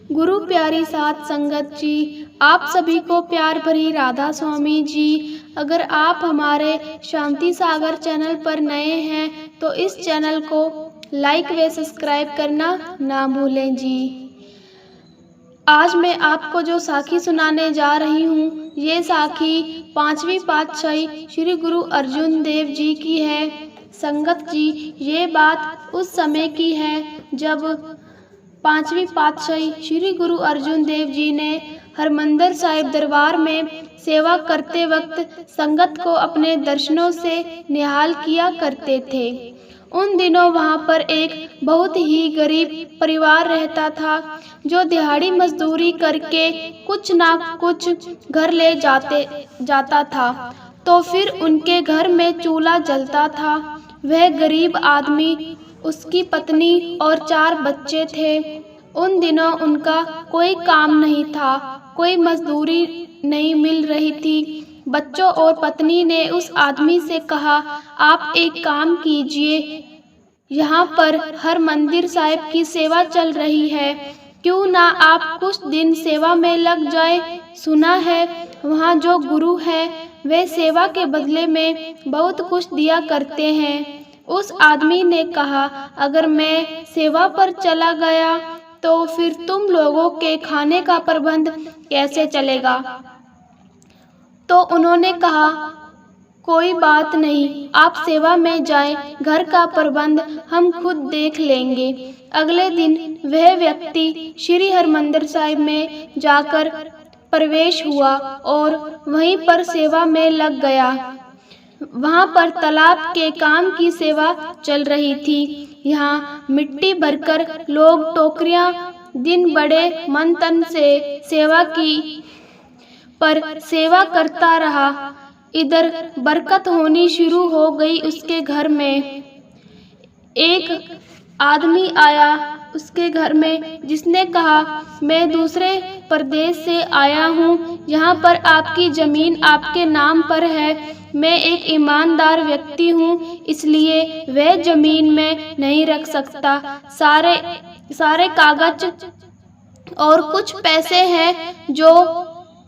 गुरु प्यारी साध संगत जी, आप सभी को प्यार भरी राधा स्वामी जी। अगर आप हमारे शांति सागर चैनल पर नए हैं तो इस चैनल को लाइक व सब्सक्राइब करना ना भूलें जी। आज मैं आपको जो साखी सुनाने जा रही हूँ, ये साखी पांचवी पातशाही श्री गुरु अर्जुन देव जी की है। संगत जी, ये बात उस समय की है जब पांचवी पातशाही श्री गुरु अर्जुन देव जी ने हरमंदिर साहिब दरबार में सेवा करते वक्त संगत को अपने दर्शनों से निहाल किया करते थे। उन दिनों वहाँ पर एक बहुत ही गरीब परिवार रहता था जो दिहाड़ी मजदूरी करके कुछ ना कुछ घर ले जाता था। तो फिर उनके घर में चूल्हा जलता था। वह गरीब आदमी, उसकी पत्नी और 4 बच्चे थे। उन दिनों उनका कोई काम नहीं था, कोई मजदूरी नहीं मिल रही थी। बच्चों और पत्नी ने उस आदमी से कहा, आप एक काम कीजिए, यहाँ पर हरमंदिर साहिब की सेवा चल रही है, क्यों ना आप कुछ दिन सेवा में लग जाए। सुना है वहाँ जो गुरु है वे सेवा के बदले में बहुत कुछ दिया करते हैं। उस आदमी ने कहा, अगर मैं सेवा पर चला गया तो फिर तुम लोगों के खाने का प्रबंध कैसे चलेगा। तो उन्होंने कहा, कोई बात नहीं, आप सेवा में जाएं, घर का प्रबंध हम खुद देख लेंगे। अगले दिन वह व्यक्ति श्री हरमंदिर साहिब में जाकर प्रवेश हुआ और वहीं पर सेवा में लग गया। वहाँ पर तालाब के काम की सेवा चल रही थी। यहाँ मिट्टी भरकर लोग टोकरियाँ दिन बड़े मन तन से सेवा की, पर सेवा करता रहा। इधर बरकत होनी शुरू हो गई उसके घर में। एक आदमी आया उसके घर में जिसने कहा, मैं दूसरे प्रदेश से आया हूँ, यहाँ पर आपकी जमीन आपके नाम पर है। मैं एक ईमानदार व्यक्ति हूँ, इसलिए वह जमीन में नहीं रख सकता। सारे कागज और कुछ पैसे हैं जो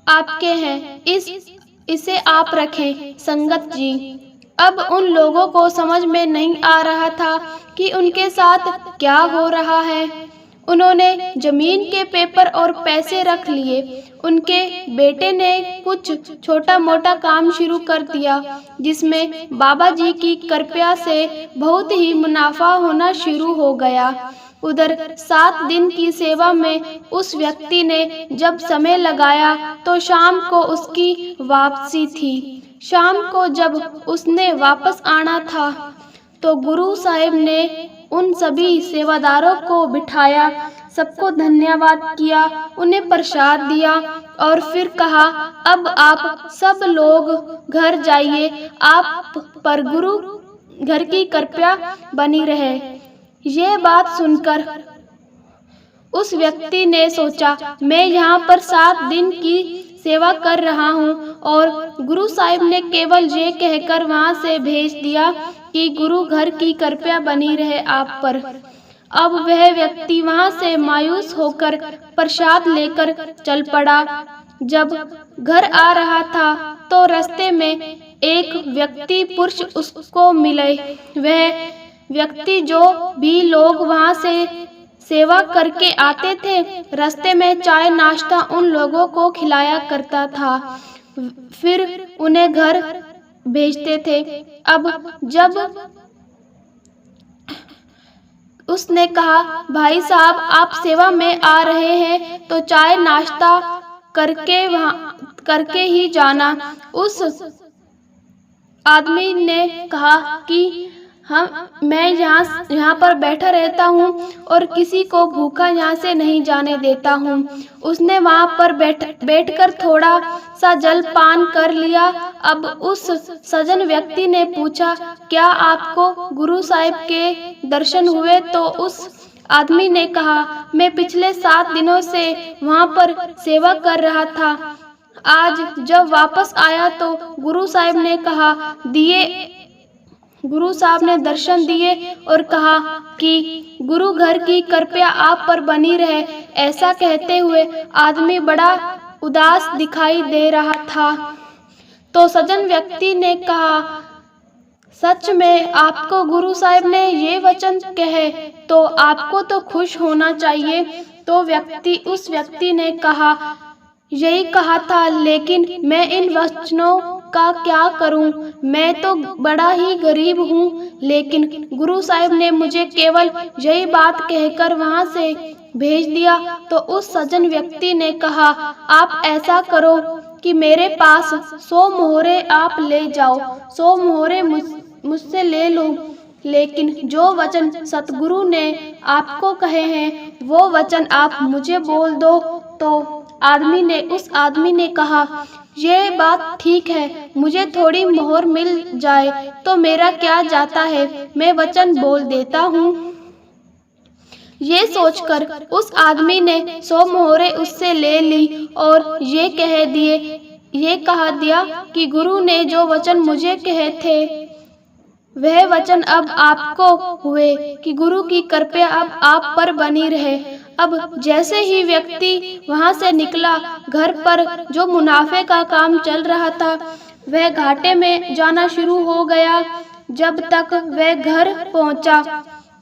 आपके हैं, इसे आप रखें। संगत जी, अब उन लोगों को समझ में नहीं आ रहा था कि उनके साथ क्या हो रहा है। उन्होंने जमीन के पेपर और पैसे रख लिए। उनके बेटे ने कुछ छोटा मोटा काम शुरू कर दिया, जिसमें बाबा जी की कृपा से बहुत ही मुनाफा होना शुरू हो गया। उधर 7 दिन की सेवा में उस व्यक्ति ने जब समय लगाया तो शाम को उसकी वापसी थी। शाम को जब उसने वापस आना था तो गुरु साहिब ने उन सभी सेवादारों को बिठाया, सबको धन्यवाद किया, उन्हें प्रसाद दिया और फिर कहा, अब आप सब लोग घर जाइए, आप पर गुरु घर की कृपा बनी रहे। ये बात सुनकर उस व्यक्ति ने सोचा, मैं यहाँ पर 7 दिन की सेवा कर रहा हूँ और गुरु साहिब ने केवल ये कहकर वहाँ से भेज दिया कि गुरु घर की कृपा बनी रहे आप पर। अब वह व्यक्ति वहाँ से मायूस होकर प्रसाद लेकर चल पड़ा। जब घर आ रहा था तो रास्ते में एक व्यक्ति पुरुष उसको मिले। वह व्यक्ति जो भी लोग वहाँ से सेवा करके आते थे, रास्ते में चाय नाश्ता उन लोगों को खिलाया करता था, फिर उन्हें घर भेजते थे। अब जब उसने कहा, भाई साहब आप सेवा में आ रहे हैं तो चाय नाश्ता करके ही जाना। उस आदमी ने कहा कि मैं यहाँ पर बैठा रहता हूँ और किसी को भूखा यहाँ से नहीं जाने देता हूँ। उसने वहाँ पर बैठकर थोड़ा सा जल पान कर लिया। अब उस सज्जन व्यक्ति ने पूछा, क्या आपको गुरु साहिब के दर्शन हुए? तो उस आदमी ने कहा, मैं पिछले 7 दिनों से वहाँ पर सेवा कर रहा था। आज जब वापस आया तो गुरु साहिब ने कहा, गुरु साहब ने दर्शन दिए और कहा कि गुरु घर की कृपा आप पर बनी रहे। ऐसा कहते हुए आदमी बड़ा उदास दिखाई दे रहा था। तो सज्जन व्यक्ति ने कहा, सच में आपको गुरु साहब ने ये वचन कहे तो आपको तो खुश होना चाहिए। तो उस व्यक्ति ने कहा, यही कहा था, लेकिन मैं इन वचनों का क्या करूं? मैं तो बड़ा ही गरीब हूं, लेकिन गुरु साहब ने मुझे केवल यही बात कहकर वहां से भेज दिया। तो उस सज्जन व्यक्ति ने कहा, आप ऐसा करो कि मेरे पास 100 मोहरे आप ले जाओ, 100 मोहरे मुझसे ले लो, लेकिन जो वचन सतगुरु ने आपको कहे हैं वो वचन आप मुझे बोल दो। तो उस आदमी ने कहा, ये बात ठीक है, मुझे थोड़ी मोहर मिल जाए तो मेरा क्या जाता है, मैं वचन बोल देता हूँ। ये सोचकर उस आदमी ने 100 मोहरे उससे ले ली और ये कहा दिया कि गुरु ने जो वचन मुझे कहे थे वह वचन अब आपको हुए कि गुरु की कृपा अब आप पर बनी रहे। अब जैसे ही व्यक्ति वहां से निकला, घर पर जो मुनाफे का काम चल रहा था वह घाटे में जाना शुरू हो गया। जब तक वह घर पहुंचा,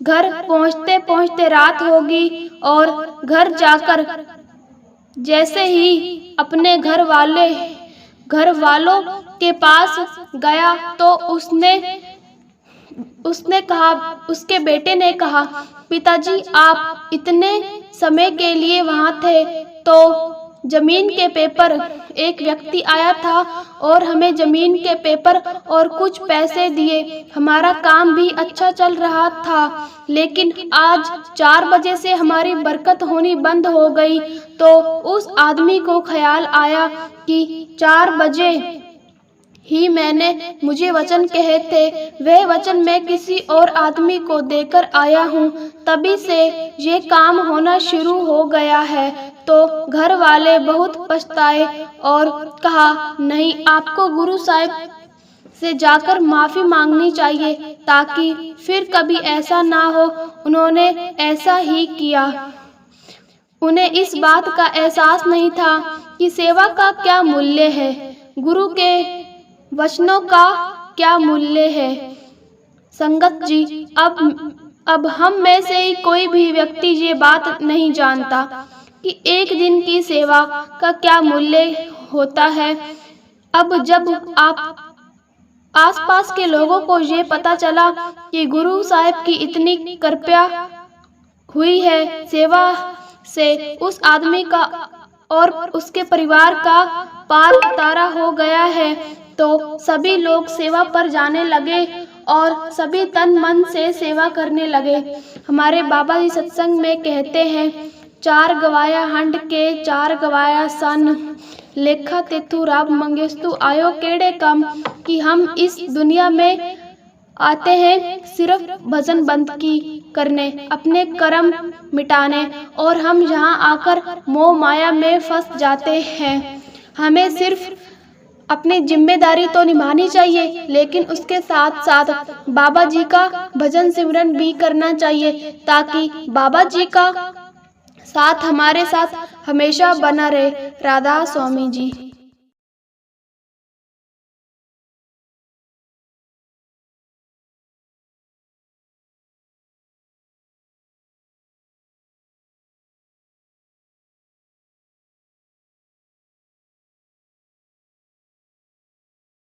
घर पहुंचते पहुंचते रात होगी और घर जाकर जैसे ही अपने घर वालों के पास गया तो उसने कहा, उसके बेटे ने कहा, पिताजी आप इतने समय के लिए वहाँ थे तो जमीन के पेपर, एक व्यक्ति आया था और हमें जमीन के पेपर और कुछ पैसे दिए। हमारा काम भी अच्छा चल रहा था, लेकिन आज 4 बजे से हमारी बरकत होनी बंद हो गई। तो उस आदमी को ख्याल आया कि 4 बजे ही मुझे वचन कहे थे, वह वचन मैं किसी और आदमी को देकर आया हूँ, तभी से ये काम होना शुरू हो गया है। तो घर वाले बहुत पछताए और कहा, नहीं, आपको गुरु साहब से जाकर माफी मांगनी चाहिए ताकि फिर कभी ऐसा ना हो। उन्होंने ऐसा ही किया। उन्हें इस बात का एहसास नहीं था कि सेवा का क्या मूल्य है, गुरु के वचनों का क्या मूल्य है। संगत जी, अब हम में से ही कोई भी व्यक्ति ये बात नहीं जानता कि एक दिन की सेवा का क्या मूल्य होता है। अब जब आप आसपास के लोगों को ये पता चला कि गुरु साहब की इतनी कृपा हुई है, सेवा से उस आदमी का और उसके परिवार का पार उतारा हो गया है, तो सभी लोग सेवा पर जाने लगे और सभी तन मन से सेवा करने लगे। हमारे बाबा जी सत्संग में कहते हैं, 4 गवाया हंड के 4 गवाया सन, लेखा तेथु राब मंगेस्तु आयो केड़े कम। कि हम इस दुनिया में आते हैं सिर्फ भजन बंदगी करने, अपने कर्म मिटाने, और हम यहाँ आकर मोह माया में फंस जाते हैं। हमें सिर्फ अपनी जिम्मेदारी तो निभानी चाहिए, लेकिन उसके साथ साथ बाबा जी का भजन सिमरन भी करना चाहिए ताकि बाबा जी का साथ हमारे साथ हमेशा बना रहे। राधा स्वामी जी।